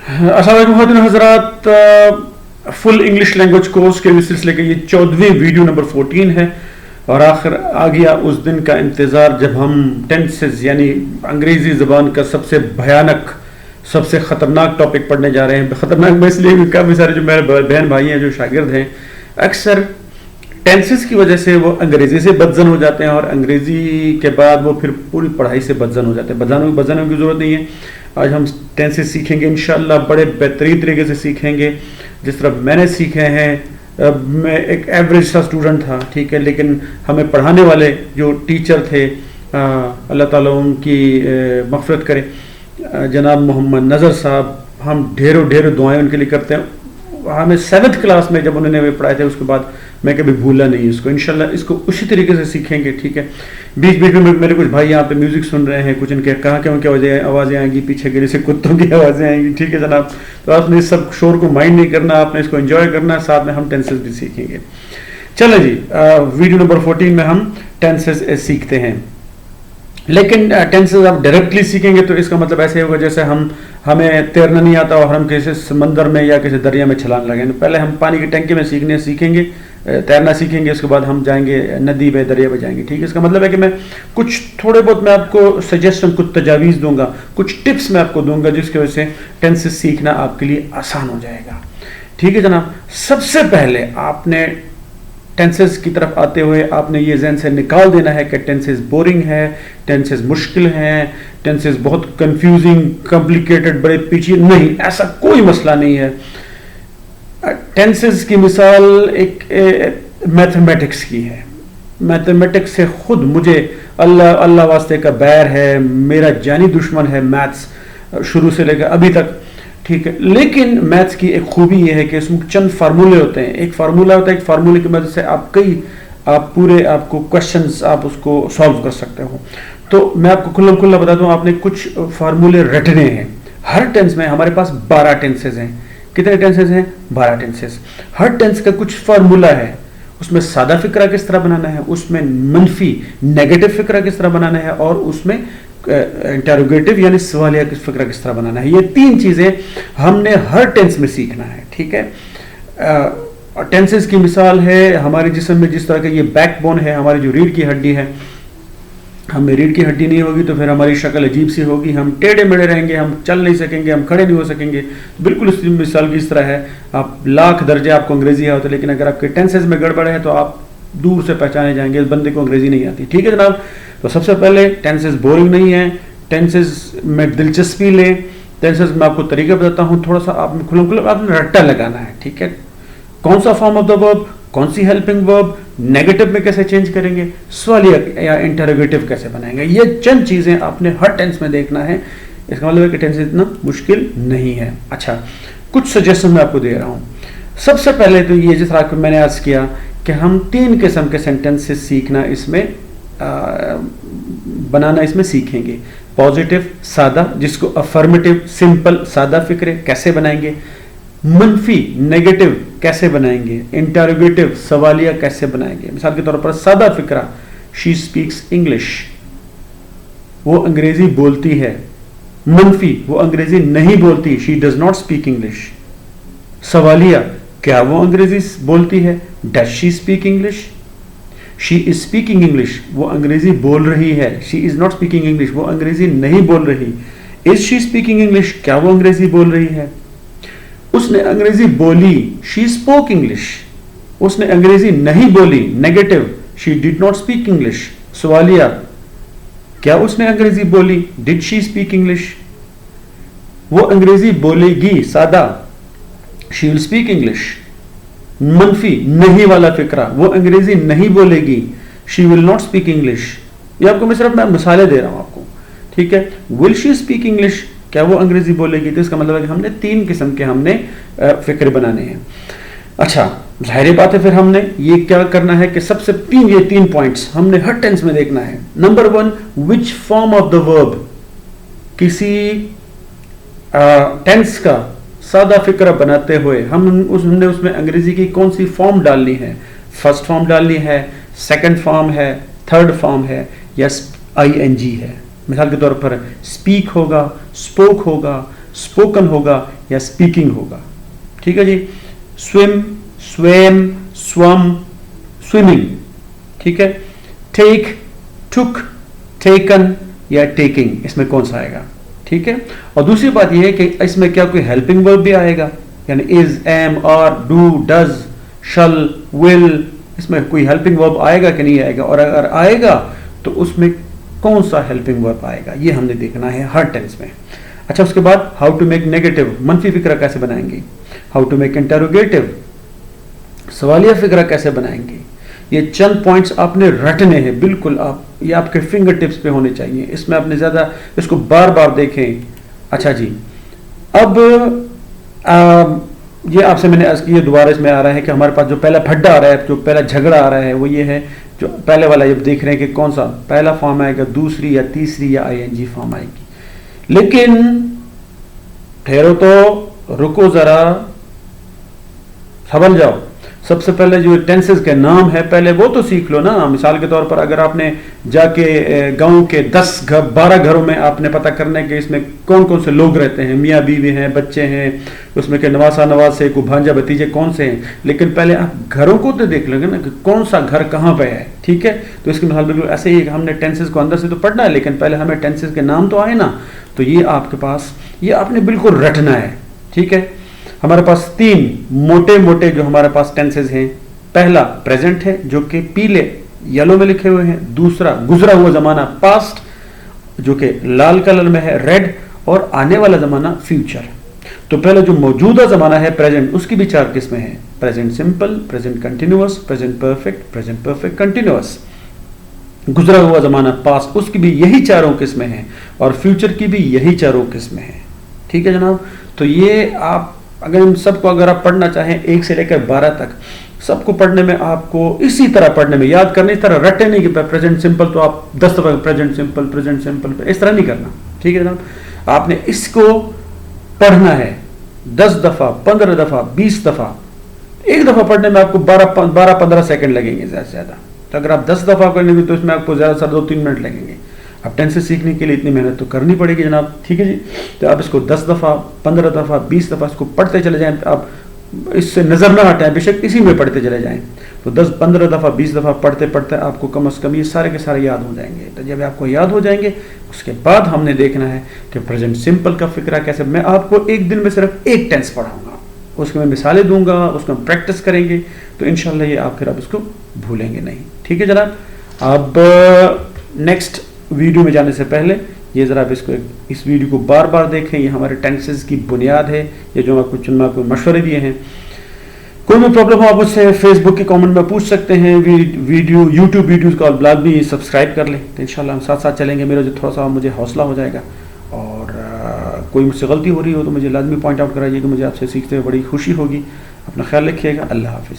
अस्सलाम वालेकुम हज़रात, full English language course के सिलसिले के ये 14वीं वीडियो नंबर 14 है और आखिर आ गया उस दिन का इंतज़ार जब हम टेंसेस यानी अंग्रेज़ी ज़बान का सबसे भयानक सबसे ख़तरनाक टॉपिक पढ़ने जा रहे हैं। ख़तरनाक मैं इसलिए काफ़ी सारे जो मेरे बहन भाई हैं जो शागिर्द हैं अक्सर टेंसेस की वजह से वो अंग्रेज़ी से बदजन हो जाते हैं और अंग्रेज़ी के बाद वो फिर पूरी पढ़ाई से बदजन हो जाते हैं। बदजन की ज़रूरत नहीं है। आज हम टेंसेस सीखेंगे इंशाल्लाह, बड़े बेहतरीन तरीके से सीखेंगे जिस तरह मैंने सीखे हैं। मैं एक एवरेज सा स्टूडेंट था, ठीक है, लेकिन हमें पढ़ाने वाले जो टीचर थे अल्लाह ताला उनकी मग़फ़िरत करे, जनाब मोहम्मद नज़र साहब, हम ढेरों दुआएं उनके लिए करते हैं। हमें 7th क्लास में जब उन्होंने हमें पढ़ाए थे उसके बाद मैं कभी भूला नहीं इसको। इंशाल्लाह इसको उसी तरीके से सीखेंगे, ठीक है। बीच बीच में मेरे कुछ भाई यहाँ पे म्यूज़िक सुन रहे हैं, कुछ इनके कहाँ के उनकी आवाज़ें आएंगी, पीछे के जैसे कुत्तों की आवाज़ें आएंगी, ठीक है जनाब। तो आपने इस सब शोर को माइंड नहीं करना, आपने इसको एंजॉय करना है, साथ में हम टेंसेस भी सीखेंगे। चलो जी, वीडियो नंबर 14 में हम टेंसेस सीखते हैं, लेकिन टेंसेस आप डायरेक्टली सीखेंगे तो इसका मतलब ऐसे होगा जैसे हमें तैरना नहीं आता और हम किसी समंदर में या किसी दरिया में छलांग लगाएंगे। पहले हम पानी की टंकी में सीखेंगे, तैरना सीखेंगे, उसके बाद हम जाएंगे नदी में, दरिया में जाएंगे, ठीक है। इसका मतलब है कि मैं कुछ थोड़े बहुत मैं आपको सजेशन, कुछ तजावीज़ दूंगा, कुछ टिप्स मैं आपको दूंगा जिसकी वजह से टेंसेस सीखना आपके लिए आसान हो जाएगा, ठीक है जनाब। सबसे पहले आपने टेंसेस की तरफ आते हुए आपने ये ज़हन से निकाल देना है कि टेंसेस बोरिंग है, टेंसेस मुश्किल हैं, टेंसेस बहुत कंफ्यूजिंग, कॉम्प्लिकेटेड, बड़े पीछे नहीं, ऐसा कोई मसला नहीं है। टेंसेस की मिसाल एक मैथमेटिक्स की है। मैथमेटिक्स से खुद मुझे अल्लाह वास्ते का बैर है, मेरा जानी दुश्मन है मैथ्स शुरू से लेकर अभी तक, ठीक है। लेकिन मैथ्स की एक खूबी यह है कि इसमें चंद फार्मूले होते हैं। एक फार्मूला होता है, एक फार्मूले की मदद से आपको क्वेश्चंस आप उसको सॉल्व कर सकते हो। तो मैं आपको खुल्ला बता दूं, आपने कुछ फार्मूले रटने हैं। हर टेंस में हमारे पास 12 टेंसेज हैं। कितने टेंसेज हैं? 12 टेंसेज। हर टेंस का कुछ फार्मूला है। उसमें सादा फिक्रा किस तरह बनाना है, उसमें मनफी नेगेटिव फिक्रा किस तरह बनाना है, और उसमें इंटरोगेटिव यानी सवालिया फिक्रा किस तरह बनाना है। ये 3 चीजें हमने हर टेंस में सीखना है, ठीक है। टेंसेस की मिसाल है हमारे जिस्म में जिस तरह का ये बैकबोन है, हमारी जो रीढ़ की हड्डी है, हमें रीढ़ की हड्डी नहीं होगी तो फिर हमारी शक्ल अजीब सी होगी, हम टेढ़े मेढ़े रहेंगे, हम चल नहीं सकेंगे, हम खड़े नहीं हो सकेंगे। बिल्कुल इस मिसाल की इस तरह है, आप लाख दर्जे आपको अंग्रेजी है होता, लेकिन अगर आपके टेंसेस में गड़बड़ है तो आप दूर से पहचाने जाएंगे, इस बंदे को अंग्रेजी नहीं आती, ठीक है जनाब। तो सबसे पहले टेंसेस बोरिंग नहीं है, टेंसेस में दिलचस्पी लें। टेंसेस में आपको तरीका बताता हूँ, थोड़ा सा आप खुला आपने रट्टा लगाना है, ठीक है। कौन सा फॉर्म ऑफ द वर्ब, कौन सी हेल्पिंग वर्ब, नेगेटिव में कैसे चेंज करेंगे, सवालिया या इंटरोगेटिव कैसे बनाएंगे, ये चंद चीजें आपने हर टेंस में देखना है। इसका मतलब है कि टेंस इतना मुश्किल नहीं है। अच्छा, कुछ सजेशन मैं आपको दे रहा हूँ। सबसे पहले तो ये जिस तरह मैंने आज किया कि हम 3 किस्म के सेंटेंसेस सीखना इसमें बनाना इसमें सीखेंगे। पॉजिटिव सादा, जिसको अफर्मेटिव सिंपल सादा फिक्रे कैसे बनाएंगे, मनफी नेगेटिव कैसे बनाएंगे, इंटरोगेटिव सवालिया कैसे बनाएंगे। मिसाल के तौर पर सादा फिक्रा, शी स्पीक्स इंग्लिश, वो अंग्रेजी बोलती है। मनफी, वो अंग्रेजी नहीं बोलती, she does not speak English. सवालिया, क्या वो अंग्रेजी बोलती है, does she speak English. She is speaking English, वो अंग्रेजी बोल रही है। She is not speaking English, वो अंग्रेजी नहीं बोल रही। इज शी स्पीकिंग इंग्लिश, क्या वो अंग्रेजी बोल रही है। उसने अंग्रेजी बोली, शी स्पोक इंग्लिश। उसने अंग्रेजी नहीं बोली, negative, she did not speak English. सवालिया, क्या उसने अंग्रेजी बोली, डिड शी स्पीक इंग्लिश। वो अंग्रेजी बोलेगी, सादा, शी विल स्पीक इंग्लिश। मनफी नहीं वाला फिक्रा, वो अंग्रेजी नहीं बोलेगी, she will not speak English. ये आपको मैं सिर्फ मिसालें दे रहा हूं आपको, ठीक है। विल शी स्पीक इंग्लिश, क्या वो अंग्रेजी बोलेगी। तो इसका मतलब है कि हमने 3 किस्म के हमने फिक्र बनाने हैं। अच्छा, जाहिर बात है फिर हमने ये क्या करना है कि सबसे 3 पॉइंट्स हमने हर टेंस में देखना है। Number 1, which form of the verb, किसी टेंस का सादा फिक्रा बनाते हुए हमने उसमें अंग्रेजी की कौन सी फॉर्म डालनी है। फर्स्ट फॉर्म डालनी है, सेकंड फॉर्म है, थर्ड फॉर्म है, या ING है। मिसाल के तौर पर स्पीक होगा, स्पोक होगा, स्पोकन होगा, या स्पीकिंग होगा। ठीक है जी, स्विम, स्वेम, स्वम, स्विमिंग। ठीक है, टेक, टुक, टेकन या टेकिंग, इसमें कौन सा आएगा? ठीक है, और दूसरी बात यह है कि इसमें क्या कोई हेल्पिंग वर्ब भी आएगा, यानी is, am, are, do, does, shall, will, इसमें कोई हेल्पिंग वर्ब आएगा कि नहीं आएगा, और अगर आएगा तो उसमें कौन सा हेल्पिंग वर्ब आएगा, ये हमने देखना है हर टेंस में। अच्छा, उसके बाद हाउ टू मेक नेगेटिव, मनफी फिक्रा कैसे बनाएंगे, हाउ टू मेक इंटरोगेटिव, सवालिया फिक्रा कैसे बनाएंगे, ये चंद पॉइंट्स आपने रटने हैं, बिल्कुल आप, ये आपके फिंगर टिप्स पे होने चाहिए, इसमें आपने ज़्यादा इसको बार बार देखें। अच्छा जी, अब ये आपसे मैंने अर्ज की, ये दोबारा इसमें आ रहा है कि हमारे पास जो पहला फड्डा आ रहा है, जो पहला झगड़ा आ रहा है, वो ये है, जो पहले वाला जब देख रहे हैं कि कौन सा पहला फॉर्म आएगा, दूसरी या तीसरी या आईएनजी फॉर्म आएगी। लेकिन ठहरो तो, रुको जरा, समझ जाओ। सबसे पहले जो टेंसेस के नाम है पहले वो तो सीख लो ना। मिसाल के तौर पर अगर आपने जाके गांव के 10-12 घरों में आपने पता करना है कि इसमें कौन कौन से लोग रहते हैं, मियाँ बीवी हैं, बच्चे हैं, उसमें के नवासा नवासे को भांजा भतीजे कौन से हैं, लेकिन पहले आप घरों को तो देख लोगे ना कि कौन सा घर कहाँ पे है। ठीक है, तो इसकी मिसाल बिल्कुल ऐसे ही, हमने टेंसेस को अंदर से तो पढ़ना है, लेकिन पहले हमें टेंसेस के नाम तो आए ना, तो ये आपके पास, ये आपने बिल्कुल रटना है। ठीक है, हमारे पास 3 मोटे मोटे जो हमारे पास टेंसेस हैं, पहला प्रेजेंट है जो कि पीले येलो में लिखे हुए हैं, दूसरा गुजरा हुआ जमाना पास्ट जो कि लाल कलर में है रेड, और आने वाला जमाना फ्यूचर। तो पहले जो मौजूदा जमाना है प्रेजेंट, उसकी भी 4 किस्में हैं, present simple, present continuous, present perfect continuous. गुजरा हुआ जमाना पास्ट, उसकी भी यही 4 किस्में हैं, और फ्यूचर की भी यही 4 किस्में हैं। ठीक है जनाब, तो ये आप अगर इन सबको अगर आप पढ़ना चाहें 1 से लेकर 12 तक, सबको पढ़ने में आपको इसी तरह पढ़ने में याद करने, इस तरह रटे नहीं कि प्रेजेंट सिंपल तो आप 10 दफा प्रेजेंट सिंपल, इस तरह नहीं करना। ठीक है जनाब, आपने इसको पढ़ना है 10 दफा, 15 दफा, 20 दफा। एक दफा पढ़ने में आपको 12-15 सेकंड लगेंगे ज़्यादा से ज़्यादा, तो अगर आप 10 दफा करेंगे तो इसमें आपको ज़्यादा से 2-3 मिनट लगेंगे। अब टेंसेस सीखने के लिए इतनी मेहनत तो करनी पड़ेगी जनाब। ठीक है जी, तो आप इसको 10 दफ़ा, 15 दफ़ा, 20 दफ़ा इसको पढ़ते चले जाएं, आप इससे नज़र ना हटाएं, बेशक इसी में पढ़ते चले जाएं। तो 10-15 दफ़ा, 20 दफ़ा पढ़ते पढ़ते आपको कम से कम ये सारे के सारे याद हो जाएंगे। तो जब आपको याद हो जाएंगे, उसके बाद हमने देखना है कि प्रेजेंट सिंपल का फिक्रा कैसे। मैं आपको एक दिन में सिर्फ एक टेंस पढ़ाऊँगा, उसके मैं मिसालें दूंगा, उसको हम प्रैक्टिस करेंगे, तो इंशाल्लाह ये आप फिर आप इसको भूलेंगे नहीं। ठीक है जनाब, अब नेक्स्ट वीडियो में जाने से पहले ये ज़रा आप इसको इस वीडियो को बार बार देखें, ये हमारे टेंसेस की बुनियाद है, ये जो आपको मशवरे दिए हैं। कोई भी प्रॉब्लम हो आप मुझसे फेसबुक के कमेंट में पूछ सकते हैं, वीडियो यूट्यूब वीडियोज़ का ब्लॉग भी सब्सक्राइब कर लें, तो इंशाल्लाह हम साथ साथ चलेंगे। मेरा जो थोड़ा सा मुझे हौसला हो जाएगा, और कोई मुझसे गलती हो रही हो तो मुझे लाजमी पॉइंट आउट कराइए, कि मुझे आपसे सीखते हुए बड़ी खुशी होगी। अपना ख्याल रखिएगा, अल्लाह हाफिज़।